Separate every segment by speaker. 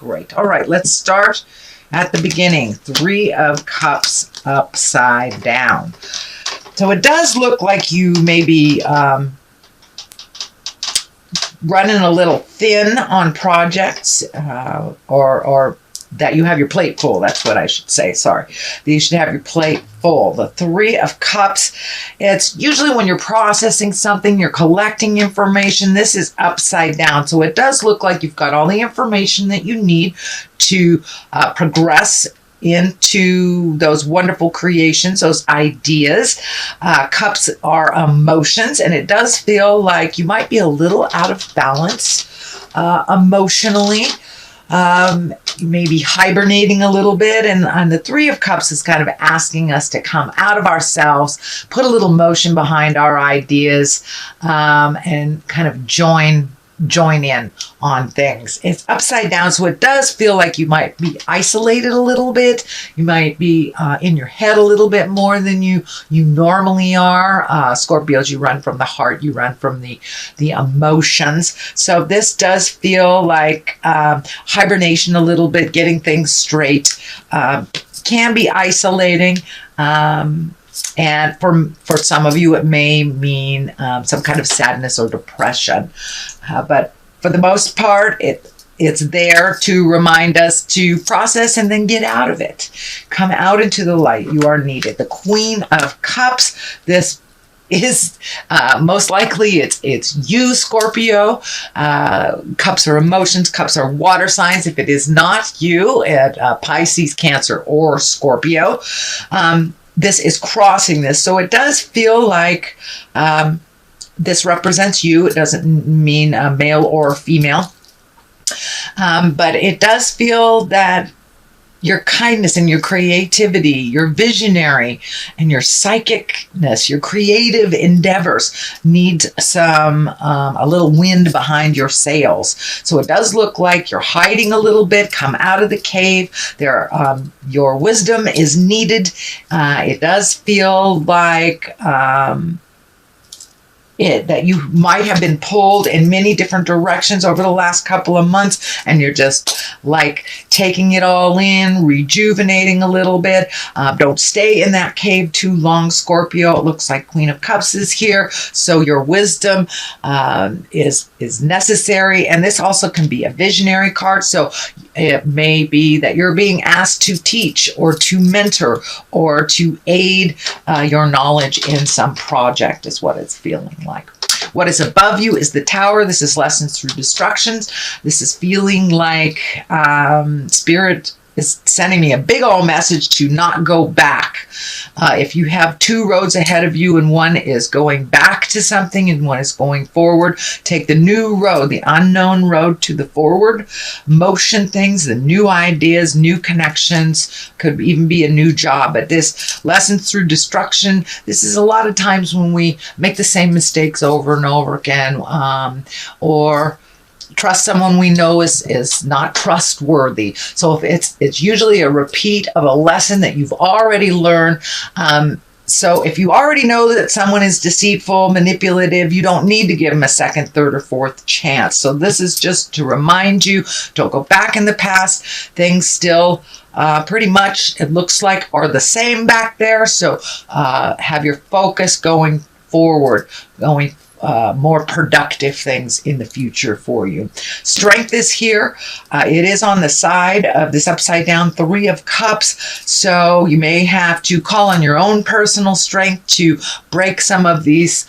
Speaker 1: Great. All right, let's start at the beginning. 3 of Cups upside down. So it does look like you may be running a little thin on projects, or that you have your plate full. That's what I should say. Sorry. You should have your plate full. The 3 of Cups, it's usually when you're processing something, you're collecting information. This is upside down. So it does look like you've got all the information that you need to progress into those wonderful creations, those ideas. Cups are emotions, and it does feel like you might be a little out of balance emotionally. Maybe hibernating a little bit, and the 3 of Cups is kind of asking us to come out of ourselves, put a little motion behind our ideas, and kind of join in on things. It's upside down, so it does feel like you might be isolated a little bit. You might be in your head a little bit more than you normally are. Scorpios, you run from the heart, you run from the emotions. So this does feel like hibernation a little bit, getting things straight. Can be isolating. And for some of you, it may mean some kind of sadness or depression. But for the most part, it's there to remind us to process and then get out of it. Come out into the light. You are needed. The Queen of Cups, this is most likely it's you, Scorpio. Cups are emotions. Cups are water signs. If it is not you, Pisces, Cancer, or Scorpio, this is crossing this. So it does feel like this represents you. It doesn't mean male or female. But it does feel that your kindness and your creativity, your visionary and your psychicness, your creative endeavors need a little wind behind your sails. So it does look like you're hiding a little bit. Come out of the cave. Your wisdom is needed. It does feel like that you might have been pulled in many different directions over the last couple of months, and you're just like taking it all in, rejuvenating a little bit. Don't stay in that cave too long, Scorpio. It looks like Queen of Cups is here, so your wisdom is necessary. And this also can be a visionary card, so it may be that you're being asked to teach or to mentor or to aid your knowledge in some project, is what it's feeling like. What is above you is the Tower. This is lessons through destructions. This is feeling like Spirit is sending me a big old message to not go back. If you have 2 roads ahead of you and one is going back to something and one is going forward, take the new road, the unknown road to the forward motion things, the new ideas, new connections, could even be a new job. But this lessons through destruction, this is a lot of times when we make the same mistakes over and over again, or trust someone we know is not trustworthy. So if it's usually a repeat of a lesson that you've already learned. So if you already know that someone is deceitful, manipulative, you don't need to give them a second, third, or fourth chance. So this is just to remind you, don't go back in the past. Things still pretty much, it looks like, are the same back there. So have your focus going forward, more productive things in the future for you. Strength is here. It is on the side of this upside down 3 of Cups. So you may have to call on your own personal strength to break some of these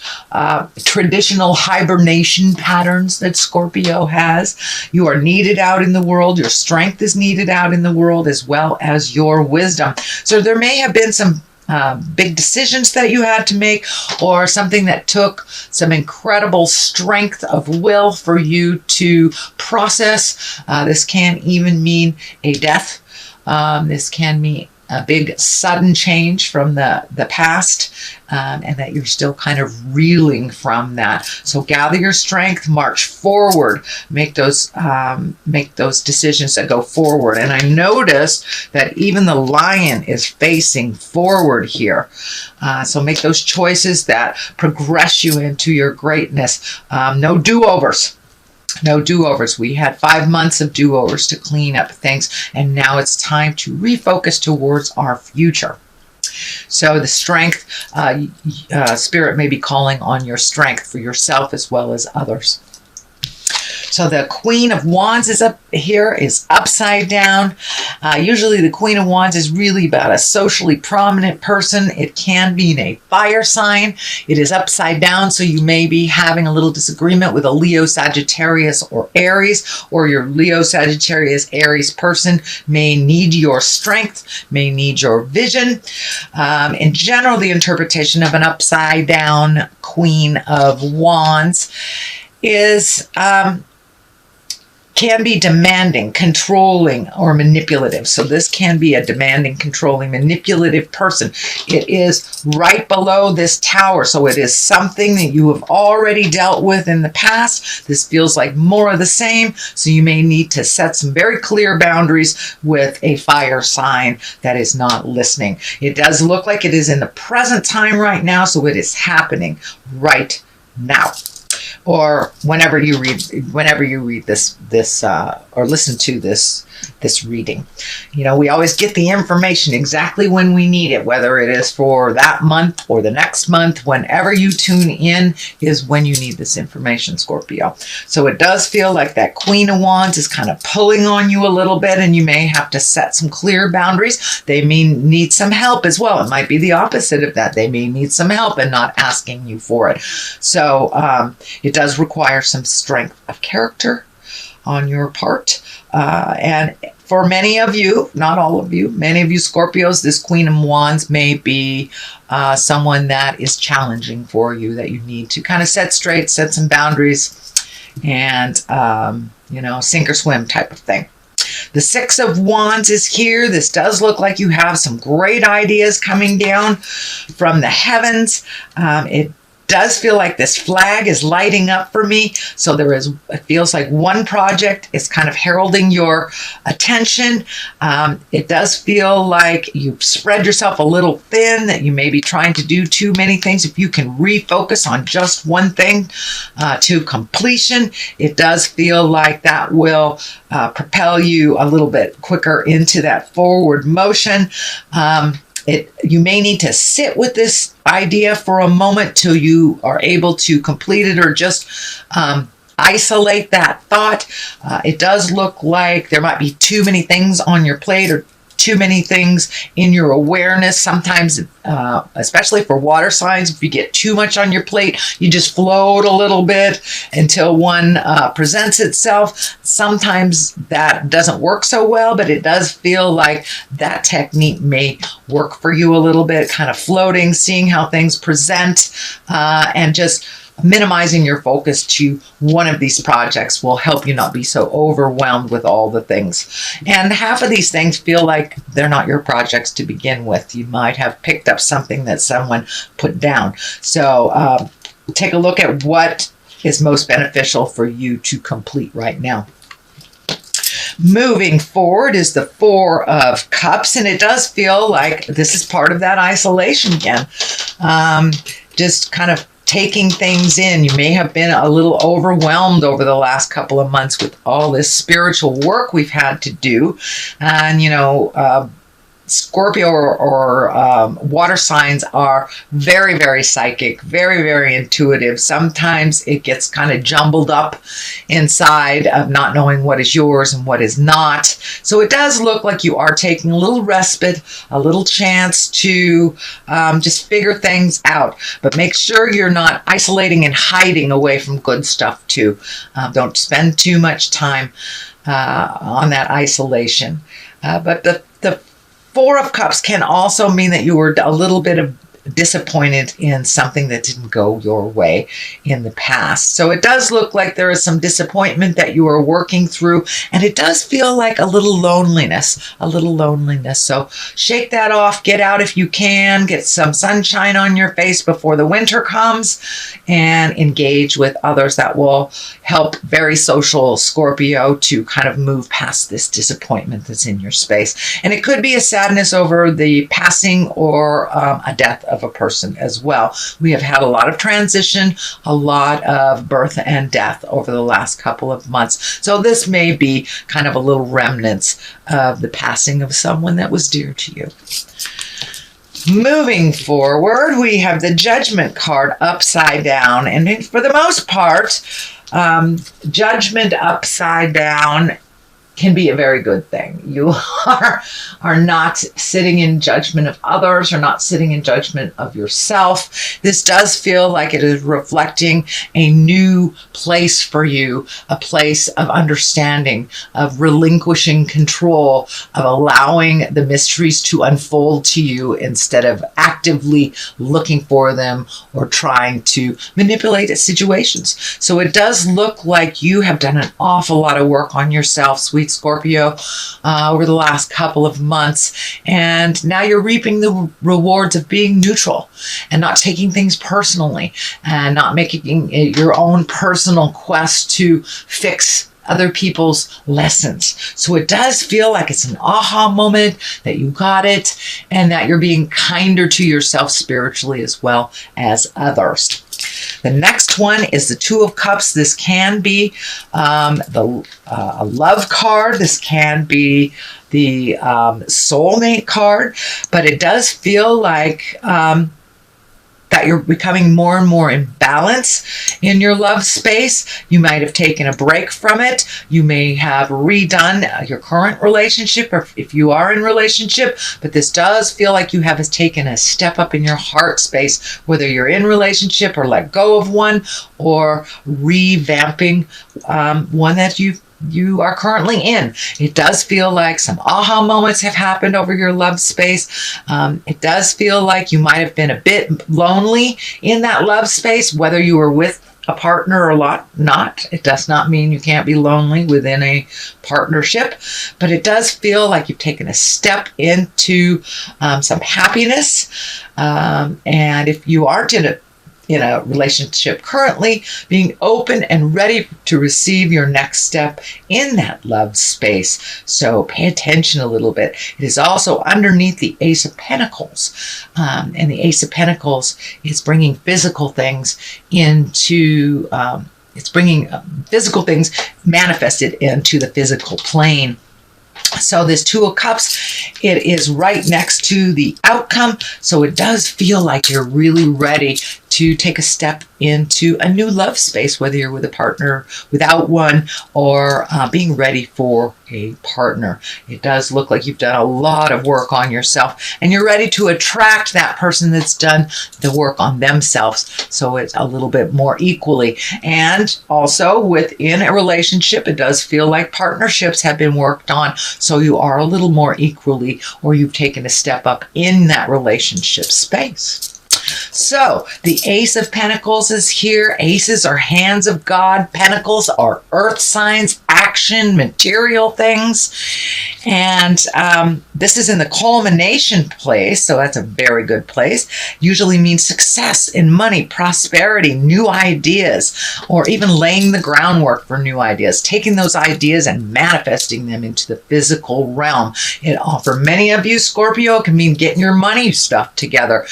Speaker 1: traditional hibernation patterns that Scorpio has. You are needed out in the world. Your strength is needed out in the world, as well as your wisdom. So there may have been some big decisions that you had to make, or something that took some incredible strength of will for you to process. This can even mean a death. This can mean a big sudden change from the past, and that you're still kind of reeling from that. So gather your strength, march forward, make those decisions that go forward. And I noticed that even the lion is facing forward here. So make those choices that progress you into your greatness. No do-overs. No do-overs. We had 5 months of do-overs to clean up things, and now it's time to refocus towards our future. So the strength, Spirit may be calling on your strength for yourself as well as others. So the Queen of Wands is up here, is upside down. Usually the Queen of Wands is really about a socially prominent person. It can be in a fire sign. It is upside down, so you may be having a little disagreement with a Leo, Sagittarius, or Aries, or your Leo, Sagittarius, Aries person may need your strength, may need your vision. In general, the interpretation of an upside down Queen of Wands is can be demanding, controlling, or manipulative. So this can be a demanding, controlling, manipulative person. It is right below this tower. So it is something that you have already dealt with in the past. This feels like more of the same. So you may need to set some very clear boundaries with a fire sign that is not listening. It does look like it is in the present time right now. So it is happening right now. Or whenever you read this or listen to this reading. You know, we always get the information exactly when we need it, whether it is for that month or the next month. Whenever you tune in is when you need this information, Scorpio. So it does feel like that Queen of Wands is kind of pulling on you a little bit, and you may have to set some clear boundaries. They may need some help as well. It might be the opposite of that. They may need some help and not asking you for it. So it does require some strength of character on your part. And for many of you, not all of you, many of you Scorpios, this Queen of Wands may be someone that is challenging for you, that you need to kind of set straight, set some boundaries, and, sink or swim type of thing. The Six of Wands is here. This does look like you have some great ideas coming down from the heavens. It does feel like this flag is lighting up for me. So it feels like one project is kind of heralding your attention. It does feel like you've spread yourself a little thin, that you may be trying to do too many things. If you can refocus on just one thing to completion, it does feel like that will propel you a little bit quicker into that forward motion. You may need to sit with this idea for a moment till you are able to complete it, or just isolate that thought. It does look like there might be too many things on your plate, or too many things in your awareness. Sometimes, especially for water signs, if you get too much on your plate, you just float a little bit until one presents itself. Sometimes that doesn't work so well, but it does feel like that technique may work for you a little bit, kind of floating, seeing how things present, and just minimizing your focus to one of these projects will help you not be so overwhelmed with all the things. And half of these things feel like they're not your projects to begin with. You might have picked up something that someone put down. So take a look at what is most beneficial for you to complete right now. Moving forward is the Four of Cups, and it does feel like this is part of that isolation again. Just kind of taking things in. You may have been a little overwhelmed over the last couple of months with all this spiritual work we've had to do. And, Scorpio or water signs are very, very psychic, very, very intuitive. Sometimes it gets kind of jumbled up inside of not knowing what is yours and what is not. So it does look like you are taking a little respite, a little chance to just figure things out. But make sure you're not isolating and hiding away from good stuff too. Don't spend too much time on that isolation. But the Four of Cups can also mean that you were a little bit disappointed in something that didn't go your way in the past. So it does look like there is some disappointment that you are working through, and it does feel like a little loneliness. So shake that off, get out if you can, get some sunshine on your face before the winter comes, and engage with others. That will help very social Scorpio to kind of move past this disappointment that's in your space. And it could be a sadness over the passing or a death of a person as well. We have had a lot of transition, a lot of birth and death over the last couple of months. So this may be kind of a little remnants of the passing of someone that was dear to you. Moving forward, we have the Judgment card upside down. And for the most part, judgment upside down can be a very good thing. You are not sitting in judgment of others, or not sitting in judgment of yourself. This does feel like it is reflecting a new place for you, a place of understanding, of relinquishing control, of allowing the mysteries to unfold to you instead of actively looking for them or trying to manipulate situations. So it does look like you have done an awful lot of work on yourself, sweet Scorpio, over the last couple of months, and now you're reaping the rewards of being neutral and not taking things personally and not making it your own personal quest to fix other people's lessons. So it does feel like it's an aha moment, that you got it, and that you're being kinder to yourself spiritually as well as others. The next one is the Two of Cups. This can be a love card. This can be the soulmate card. But it does feel like that you're becoming more and more in balance in your love space. You might have taken a break from it. You may have redone your current relationship, or if you are in relationship, but this does feel like you have taken a step up in your heart space, whether you're in relationship or let go of one, or revamping one that you are currently in. It does feel like some aha moments have happened over your love space. It does feel like you might have been a bit lonely in that love space, whether you were with a partner or not. It does not mean you can't be lonely within a partnership, but it does feel like you've taken a step into some happiness. And if you aren't in a relationship currently, being open and ready to receive your next step in that love space. So pay attention a little bit. It is also underneath the Ace of Pentacles. And the Ace of Pentacles is bringing physical things into, it's bringing physical things manifested into the physical plane. So this Two of Cups, it is right next to the outcome. So it does feel like you're really ready to take a step into a new love space, whether you're with a partner, without one, or being ready for a partner. It does look like you've done a lot of work on yourself, and you're ready to attract that person that's done the work on themselves. So it's a little bit more equally. And also within a relationship, it does feel like partnerships have been worked on. So you are a little more equally, or you've taken a step up in that relationship space. So the Ace of Pentacles is here. Aces are hands of God. Pentacles are earth signs, action, material things. And this is in the culmination place, so that's a very good place. Usually means success in money, prosperity, new ideas, or even laying the groundwork for new ideas, taking those ideas and manifesting them into the physical realm. For many of you, Scorpio, it can mean getting your money stuff together.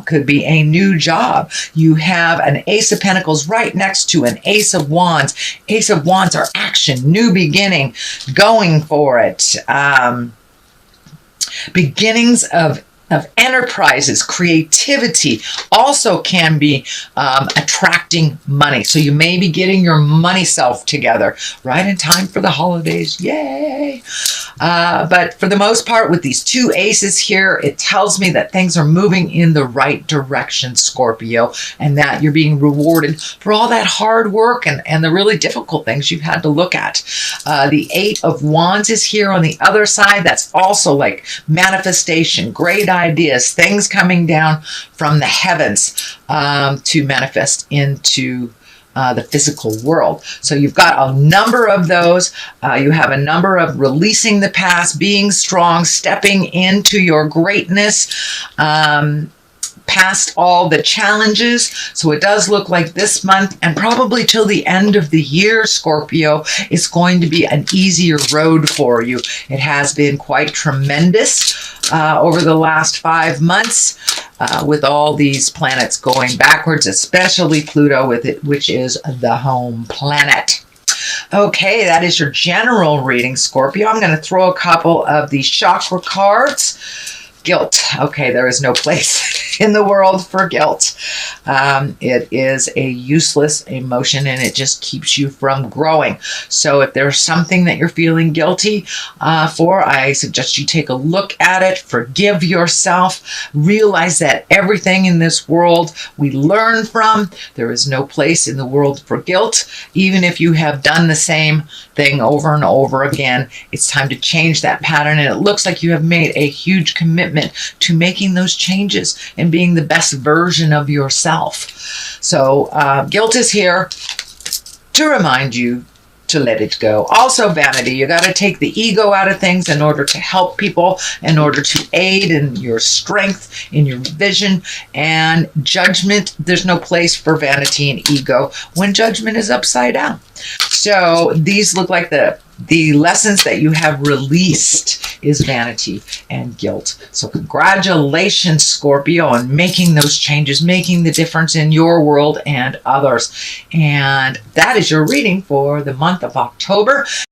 Speaker 1: Could be a new job. You have an Ace of Pentacles right next to an Ace of Wands. Ace of Wands are action, new beginning, going for it. Beginnings of enterprises, creativity, also can be attracting money. So you may be getting your money self together right in time for the holidays. Yay! But for the most part, with these two aces here, it tells me that things are moving in the right direction, Scorpio, and that you're being rewarded for all that hard work and the really difficult things you've had to look at. The Eight of Wands is here on the other side. That's also like manifestation, great ideas, things coming down from the heavens to manifest into the physical world. So you've got a number of those. You have a number of releasing the past, being strong, stepping into your greatness, past all the challenges. So it does look like this month and probably till the end of the year, Scorpio, is going to be an easier road for you. It has been quite tremendous over the last 5 months with all these planets going backwards, especially Pluto with it, which is the home planet. Okay, that is your general reading, Scorpio. I'm going to throw a couple of these chakra cards. Guilt. Okay, there is no place in the world for guilt. It is a useless emotion and it just keeps you from growing. So if there's something that you're feeling guilty for, I suggest you take a look at it, forgive yourself, realize that everything in this world we learn from. There is no place in the world for guilt. Even if you have done the same thing over and over again, it's time to change that pattern. And it looks like you have made a huge commitment to making those changes and being the best version of yourself. So guilt is here to remind you to let it go. Also vanity. You got to take the ego out of things in order to help people, in order to aid in your strength, in your vision. And judgment, there's no place for vanity and ego when judgment is upside down. So these look like the lessons that you have released is vanity and guilt. So congratulations, Scorpio, on making those changes, making the difference in your world and others. And that is your reading for the month of October.